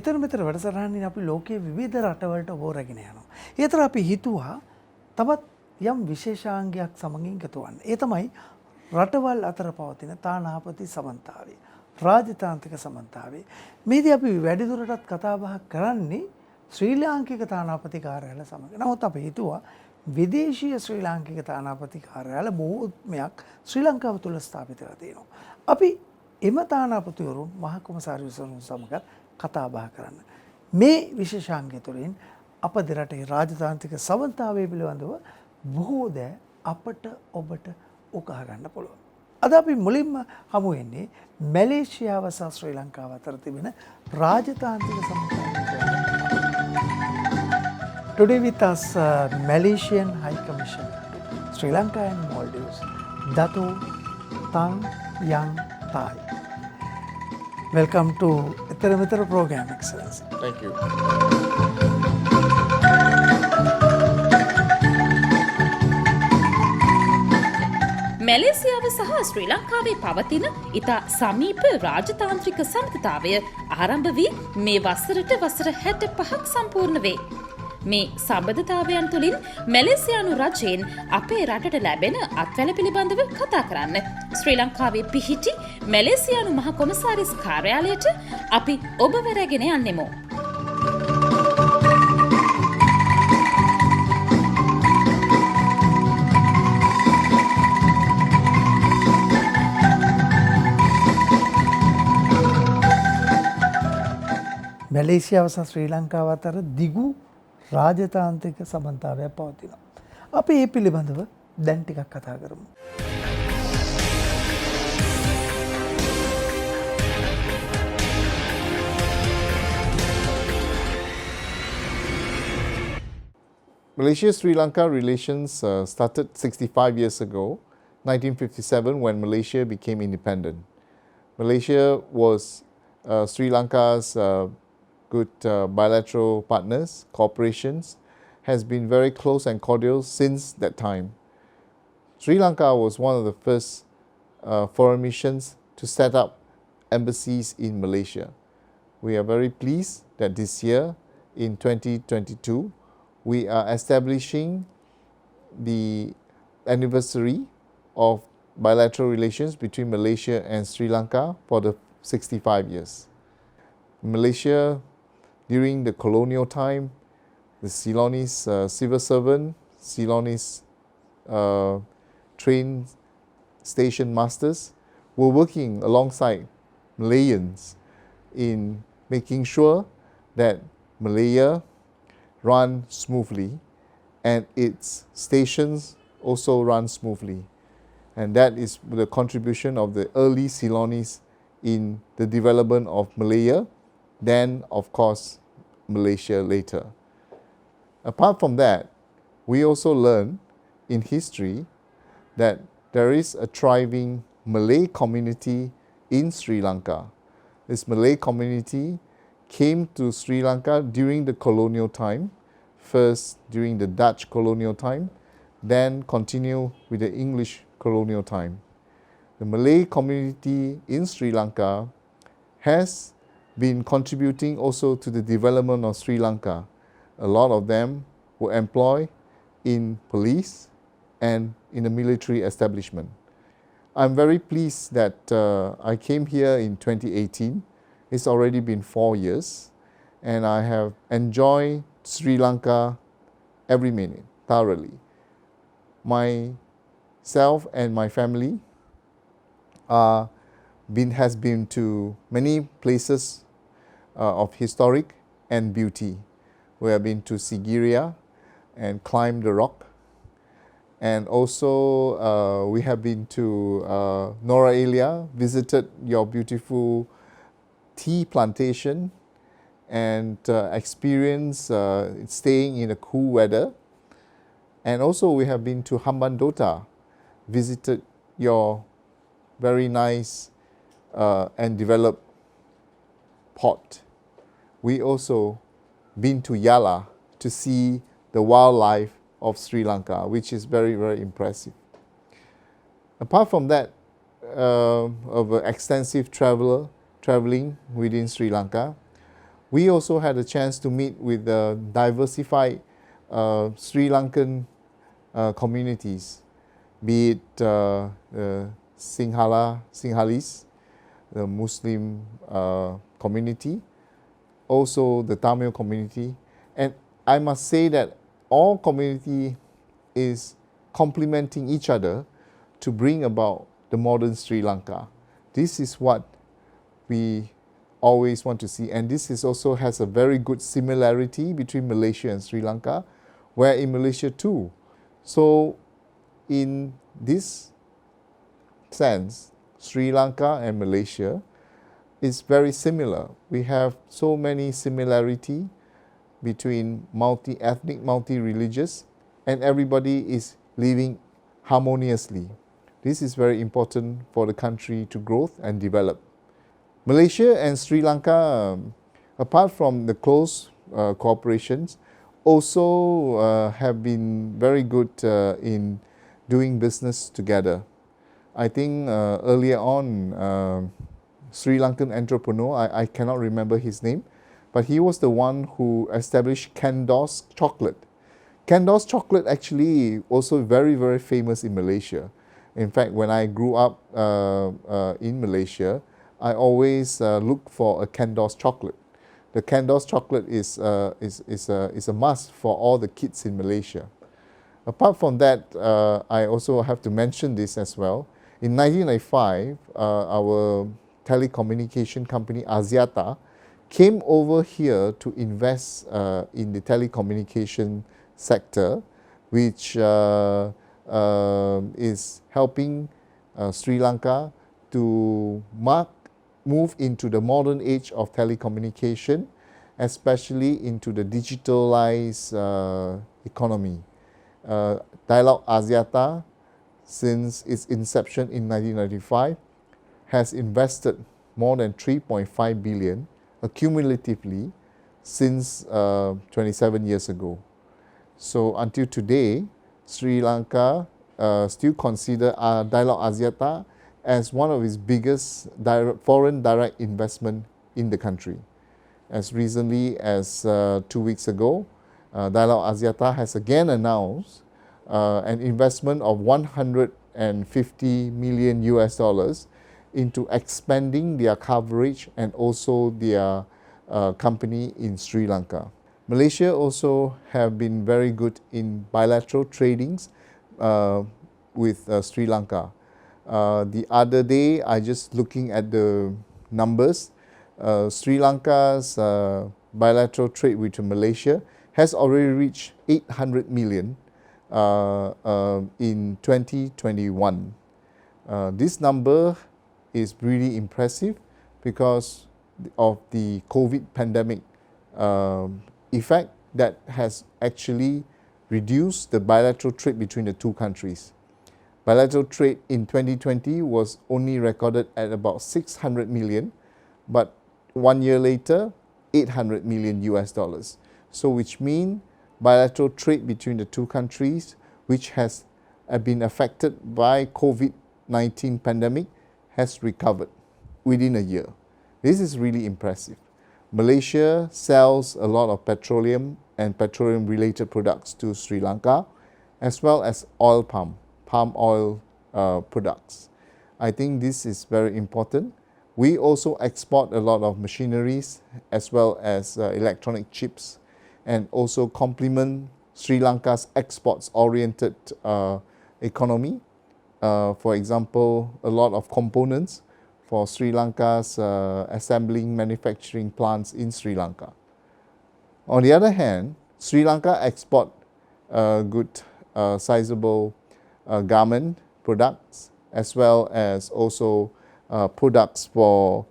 එතන මෙතන වැඩසටහනින් අපි ලෝකයේ විවිධ රටවලට හොරගෙන යනවා. ඒතර අපි හිතුවා තවත් යම් විශේෂාංගයක් සමගින් එකතු වන්න. ඒ තමයි රටවල් අතර පවතින තානාපති සමන්තාවය. රාජතාන්ත්‍රික සමන්තාවය. මේදී අපි වැඩිදුරටත් කතා බහ කරන්නේ ශ්‍රී ලාංකික තානාපති කාර්යාලය සමග. නමුත් අපි හිතුවා විදේශීය ශ්‍රී ලාංකික තානාපති කාර්යාල බොහෝමයක් ශ්‍රී ලංකාව තුළ ස්ථාපිත වෙලා තියෙනවා. අපි එම තානාපතිවරුන් මහ කොමසාරිස්වරුන් සමග කතා බහ කරන්න. මේ විශේෂාංගය තුළින් අප දෙරටේ රාජතාන්ත්‍රික සමන්තාවය පිළිබඳව බොහෝ දෑ අපට ඔබට උකහා ගන්න පුළුවන්. අද අපි මුලින්ම හමු වෙන්නේ මැලේසියාව සහ ශ්‍රී ලංකාව අතර තිබෙන රාජතාන්ත්‍රික සමන්තාවය. Today with us Malaysian High Commissioner, Sri Lanka and Maldives, Datho Tang Yang Thai. Welcome to Ithera Program, Excellency. Thank you. මැලේසියාව සහ ශ්‍රී ලංකාවේ පවතින ඉතා සමීප රාජතාන්ත්‍රික සමගතාවය ආරම්භ වී මේ වසරට වසර 65ක් සම්පූර්ණ වේ. මේ සම්බන්ධතාවයන් තුළින් මැලේසියානු රජයෙන් අපේ රටට ලැබෙන අත්වැල පිළිබඳව කතා කරන්න ශ්‍රී ලංකාවේ පිහිටි මැලේසියානු මහ කොමසාරිස් කාර්යාලයට අපි ඔබව රැගෙන යන්නෙමු. මැලේසියාව සහ ශ්‍රී ලංකාව අතර දිගු රාජතාන්ත්‍රික සමන්තාවයක් පවතිනවා. අපි ඒ පිළිබඳව දැන් ටිකක් කතා කරමු. Malaysia-Sri Lanka relations started 65 years ago, 1957, when Malaysia became independent. Malaysia was Sri Lanka's good bilateral partners, cooperations, has been very close and cordial since that time. Sri Lanka was one of the first foreign missions to set up embassies in Malaysia. We are very pleased that this year, in 2022, we are establishing the anniversary of bilateral relations between Malaysia and Sri Lanka for the 65 years. Malaysia, during the colonial time, the Ceylonese civil servant, Ceylonese train station masters were working alongside Malayans in making sure that Malaya run smoothly and its stations also run smoothly. And that is the contribution of the early Ceylonese in the development of Malaya, then of course Malaysia later. Apart from that, we also learn in history that there is a thriving Malay community in Sri Lanka. This Malay community came to Sri Lanka during the colonial time, first during the Dutch colonial time, then continue with the English colonial time. The Malay community in Sri Lanka has been contributing also to the development of Sri Lanka. A lot of them were employed in police and in the military establishment. I'm very pleased that I came here in 2018. It's already been 4 years and I have enjoyed Sri Lanka every minute thoroughly. Myself and my family has been to many places of historic and beauty. We have been to Sigiriya and climbed the rock. And also we have been to Nora Elia, visited your beautiful tea plantation and experienced staying in a cool weather. And also we have been to Hambantota, visited your very nice and developed port. We also been to Yala to see the wildlife of Sri Lanka, which is very, very impressive. Apart from that, of extensive traveling within Sri Lanka, We also had a chance to meet with the diversified Sri Lankan communities, be it Sinhalese, the Muslim community, also the Tamil community. And I must say that all community is complementing each other to bring about the modern Sri Lanka. This is what we always want to see, and this is also has a very good similarity between Malaysia and Sri Lanka, where in Malaysia too. So in this sense, Sri Lanka and Malaysia is very similar. We have so many similarity between multi-ethnic, multi-religious, and everybody is living harmoniously. This is very important for the country to grow and develop. Malaysia and Sri Lanka, apart from the close cooperations, also have been very good in doing business together. I think earlier on, Sri Lankan entrepreneur, I cannot remember his name, but he was the one who established Candos chocolate. Candos chocolate actually also very, very famous in Malaysia. In fact, when I grew up in Malaysia, I always look for a Candos chocolate. The Candos chocolate is a must for all the kids in Malaysia. Apart from that, I also have to mention this as well. In 1995, our telecommunication company Axiata came over here to invest in the telecommunication sector, which is helping Sri Lanka to move into the modern age of telecommunication, especially into the digitalized economy. Dialog Axiata, since its inception in 1995, has invested more than 3.5 billion accumulatively since 27 years ago. So until today, Sri Lanka still consider Dialog Axiata as one of its biggest foreign direct investment in the country. As recently as 2 weeks ago, Dialog Axiata has again announced an investment of 150 million US dollars into expanding their coverage and also their company in Sri Lanka. Malaysia also have been very good in bilateral tradings with Sri Lanka. The other day, I just looking at the numbers. Sri Lanka's bilateral trade with Malaysia has already reached 800 million in 2021. This number is really impressive because of the COVID pandemic effect that has actually reduced the bilateral trade between the two countries. Bilateral trade in 2020 was only recorded at about 600 million, but 1 year later, 800 million US dollars. So which means bilateral trade between the two countries, which has been affected by COVID-19 pandemic, has recovered within a year. This is really impressive. Malaysia sells a lot of petroleum and petroleum-related products to Sri Lanka, as well as palm oil products. I think this is very important. We also export a lot of machineries as well as electronic chips, and also complement Sri Lanka's exports-oriented economy. For example, a lot of components for Sri Lanka's assembling manufacturing plants in Sri Lanka. On the other hand, Sri Lanka export good sizable garment products, as well as also products for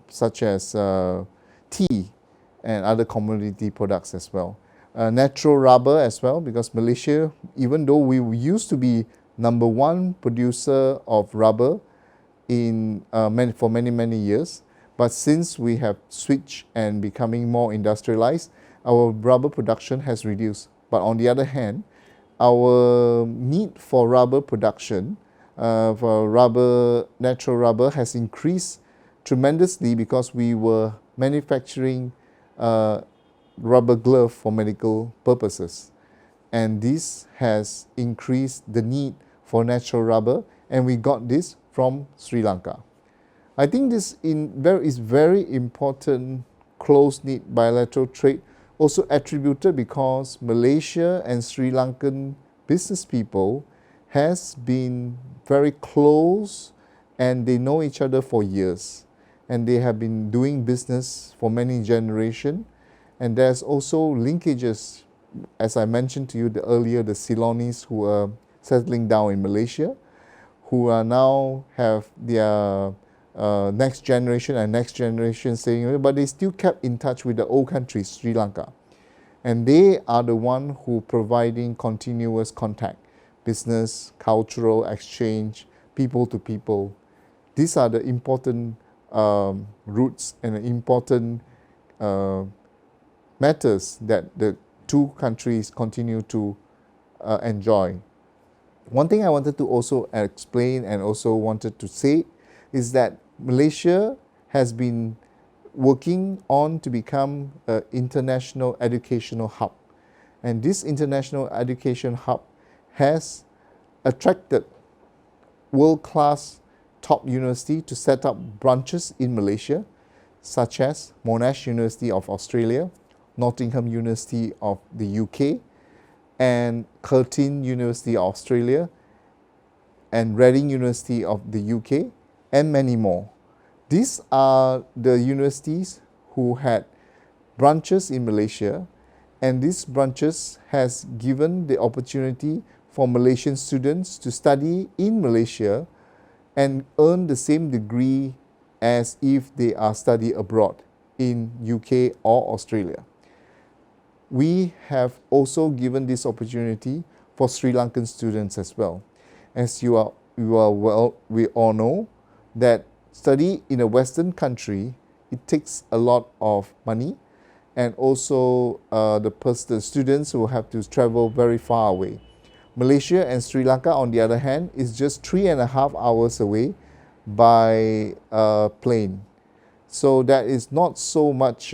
such as tea and other commodity products as well. Natural rubber as well, because Malaysia, even though we used to be number one producer of rubber for many years, but since we have switched and becoming more industrialized, our rubber production has reduced. But on the other hand, our need for rubber production, for natural rubber, has increased tremendously because we were manufacturing rubber glove for medical purposes. And this has increased the need for natural rubber, and we got this from Sri Lanka. I think this is very important close-knit bilateral trade, also attributed because Malaysia and Sri Lankan business people has been very close, and they know each other for years, and they have been doing business for many generations. And there's also linkages, as I mentioned to you earlier, the Ceylonese who are settling down in Malaysia, who are now have their next generation saying, but they still kept in touch with the old country, Sri Lanka. And they are the one who providing continuous contact, business, cultural exchange, people to people. These are the important roots and important matters that the two countries continue to enjoy. One thing I wanted to also explain and also wanted to say is that Malaysia has been working on to become an international educational hub. And this international education hub has attracted world-class top university to set up branches in Malaysia, such as Monash University of Australia, Nottingham University of the UK, and Curtin University of Australia, and Reading University of the UK, and many more. These are the universities who had branches in Malaysia, and these branches has given the opportunity for Malaysian students to study in Malaysia and earn the same degree as if they are study abroad in UK or Australia. We have also given this opportunity for Sri Lankan students as well. As we all know that study in a Western country, it takes a lot of money, and also the students will have to travel very far away. Malaysia and Sri Lanka, on the other hand, is just 3.5 hours away by plane. So there is not so much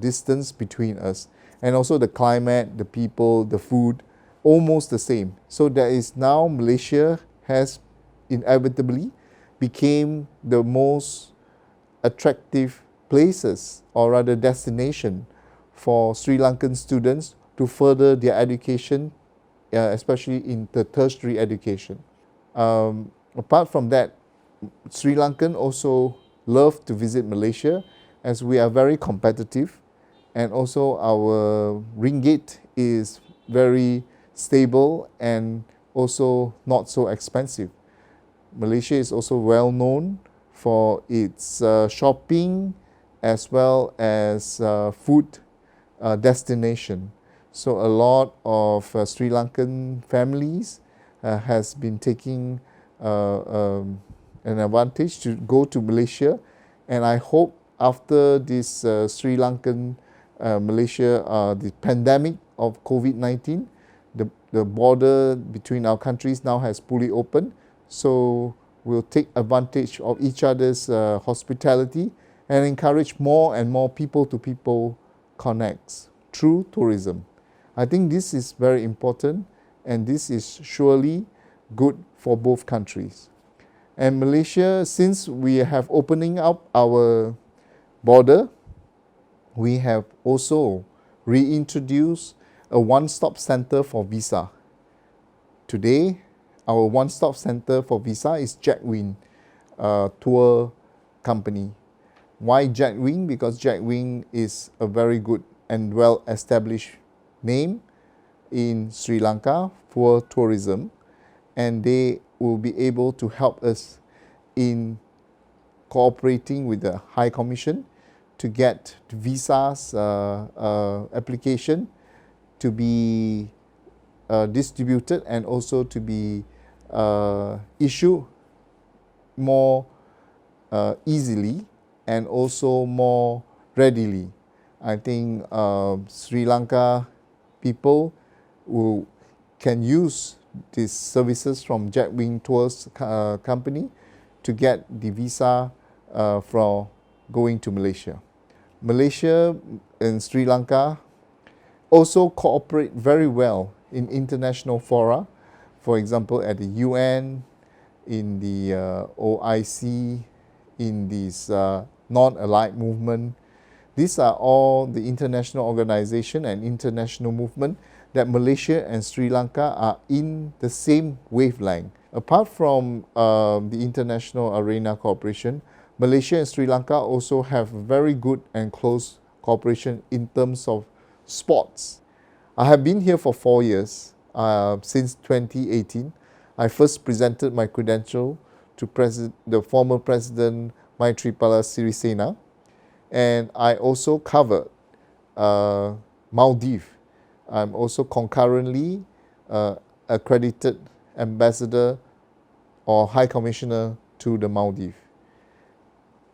distance between us. And also the climate, the people, the food, almost the same. So there is now Malaysia has inevitably became the most attractive places, or rather destination, for Sri Lankan students to further their education, especially in the tertiary education. Apart from that, Sri Lankan also love to visit Malaysia, as we are very competitive, and also our ringgit is very stable and also not so expensive. Malaysia is also well known for its shopping as well as food destination. So a lot of Sri Lankan families has been taking an advantage to go to Malaysia, and I hope after this Sri Lankan Malaysia, the pandemic of COVID-19, the border between our countries now has fully opened. So we'll take advantage of each other's hospitality and encourage more and more people-to-people connects through tourism. I think this is very important, and this is surely good for both countries. And Malaysia, since we have opening up our border, we have also reintroduced a one-stop center for visa. Today, our one-stop center for visa is Jackwing tour company. Why Jackwing? Because Jackwing is a very good and well-established name in Sri Lanka for tourism, and they will be able to help us in cooperating with the High Commission to get visas application to be distributed and also to be issued more easily and also more readily. I think Sri Lanka people who can use these services from Jackwing Tours company to get the visa for going to Malaysia. Malaysia and Sri Lanka also cooperate very well in international fora, for example, at the UN, in the OIC, in this non-aligned movement. These are all the international organization and international movement that Malaysia and Sri Lanka are in the same wavelength. Apart from the international arena cooperation, Malaysia and Sri Lanka also have very good and close cooperation in terms of sports. I have been here for 4 years, since 2018. I first presented my credential to the former President Maithripala Sirisena, and I also covered Maldives. I'm also concurrently accredited ambassador or high commissioner to the Maldives.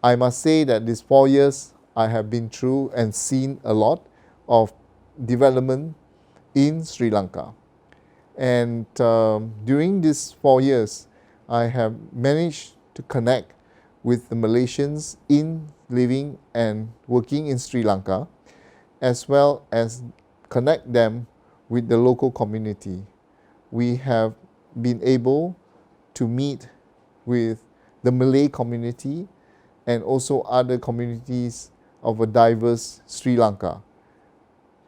I must say that these 4 years I have been through and seen a lot of development in Sri Lanka. And during these 4 years, I have managed to connect with the Malaysians living and working in Sri Lanka, as well as connect them with the local community. We have been able to meet with the Malay community and also other communities of a diverse Sri Lanka.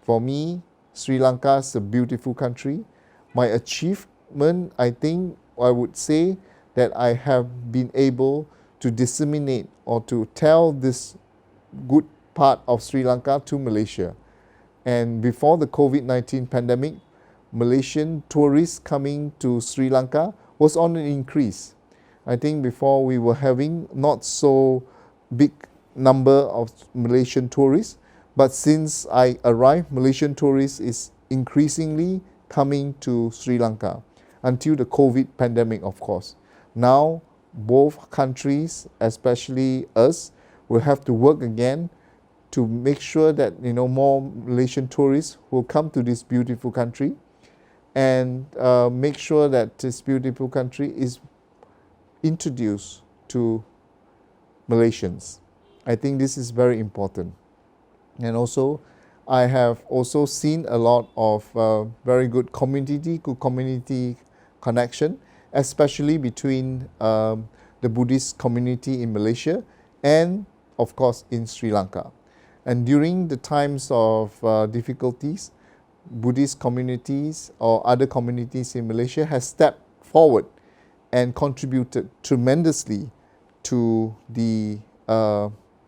For me, Sri Lanka is a beautiful country. My achievement, I think I would say that I have been able to disseminate or to tell this good part of Sri Lanka to Malaysia. And before the COVID-19 pandemic, Malaysian tourists coming to Sri Lanka was on an increase. I think before we were having not so big number of Malaysian tourists, but since I arrived, Malaysian tourists is increasingly coming to Sri Lanka until the COVID pandemic, of course. Now, both countries, especially us, will have to work again to make sure that more Malaysian tourists will come to this beautiful country and make sure that this beautiful country is introduced to Malaysians. I think this is very important. And also, I have also seen a lot of very good community connection, especially between the Buddhist community in Malaysia and, of course, in Sri Lanka. And during the times of difficulties, Buddhist communities or other communities in Malaysia has stepped forward and contributed tremendously to the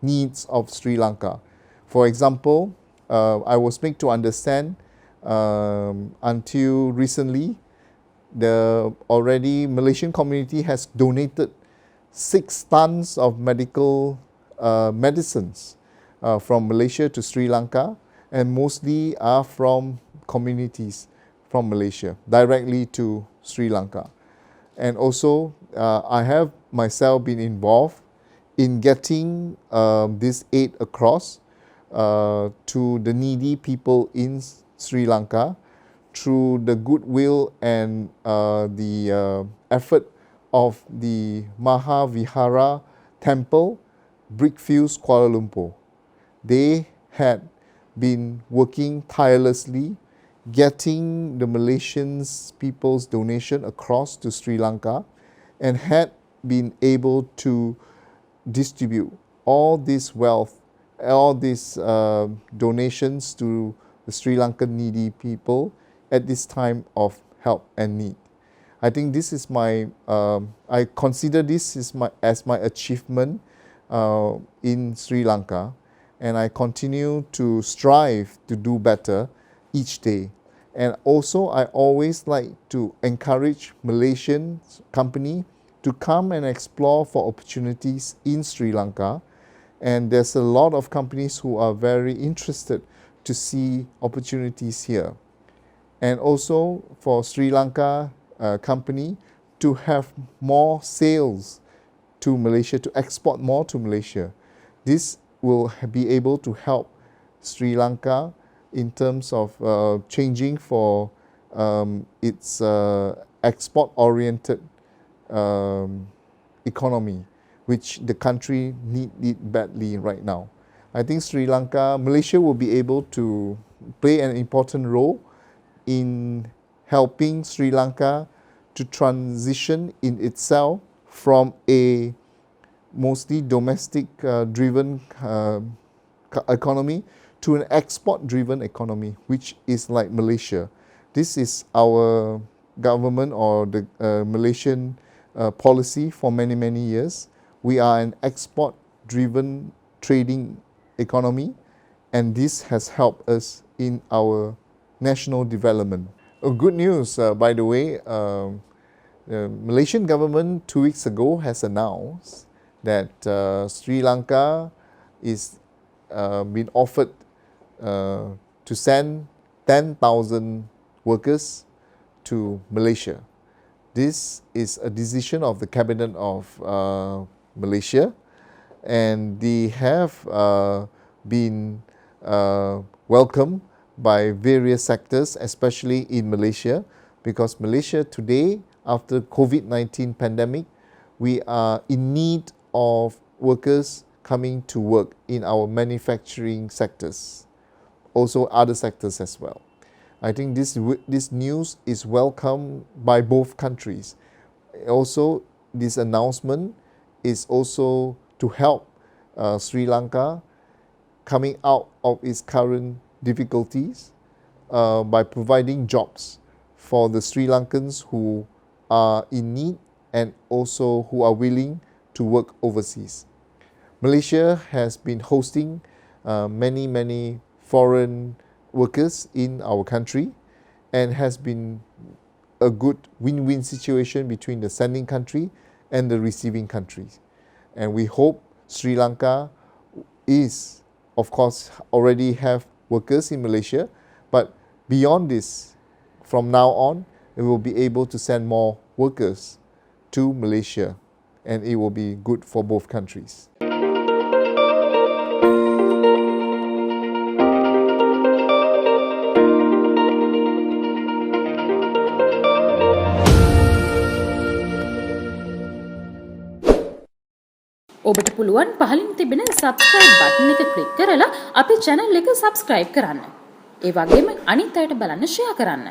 needs of Sri Lanka. For example, I was made to understand until recently, the already Malaysian community has donated 6 tons of medical medicines from Malaysia to Sri Lanka, and mostly are from communities from Malaysia directly to Sri Lanka. And also, I have myself been involved in getting this aid across to the needy people in Sri Lanka through the goodwill and the effort of the Mahavihara Temple, Brickfields, Kuala Lumpur. They had been working tirelessly, getting the Malaysian people's donation across to Sri Lanka, and had been able to distribute all this wealth, all these donations to the Sri Lankan needy people at this time of help and need. I think this is I consider this as my achievement in Sri Lanka, and I continue to strive to do better each day. And also, I always like to encourage Malaysian company to come and explore for opportunities in Sri Lanka. And there's a lot of companies who are very interested to see opportunities here. And also for Sri Lanka company to have more sales to Malaysia, to export more to Malaysia. This will be able to help Sri Lanka in terms of changing for its export-oriented economy, which the country need badly right now. I think Sri Lanka, Malaysia will be able to play an important role in helping Sri Lanka to transition in itself from a mostly domestic driven economy to an export driven economy, which is like Malaysia. This is our government or the Malaysian policy for many, many years. We are an export driven trading economy, and this has helped us in our national development. Good news, by the way, the Malaysian government 2 weeks ago has announced that Sri Lanka is been offered to send 10,000 workers to Malaysia. This is a decision of the cabinet of Malaysia, and they have been welcomed by various sectors, especially in Malaysia, because Malaysia today, after COVID-19 pandemic, we are in need of workers coming to work in our manufacturing sectors, also other sectors as well. I think this news is welcome by both countries. Also, this announcement is also to help Sri Lanka coming out of its current difficulties by providing jobs for the Sri Lankans who are in need and also who are willing to work overseas. Malaysia has been hosting many foreign workers in our country, and has been a good win-win situation between the sending country and the receiving countries. And we hope Sri Lanka is, of course, already have workers in Malaysia, but beyond this, from now on, it will be able to send more workers to Malaysia, and it will be good for both countries. ඔබට පුළුවන් පහලින් තිබෙන subscribe button එක click කරලා අපේ channel එක subscribe කරන්න. ඒ වගේම අනිත් අයට බලන්න share කරන්න.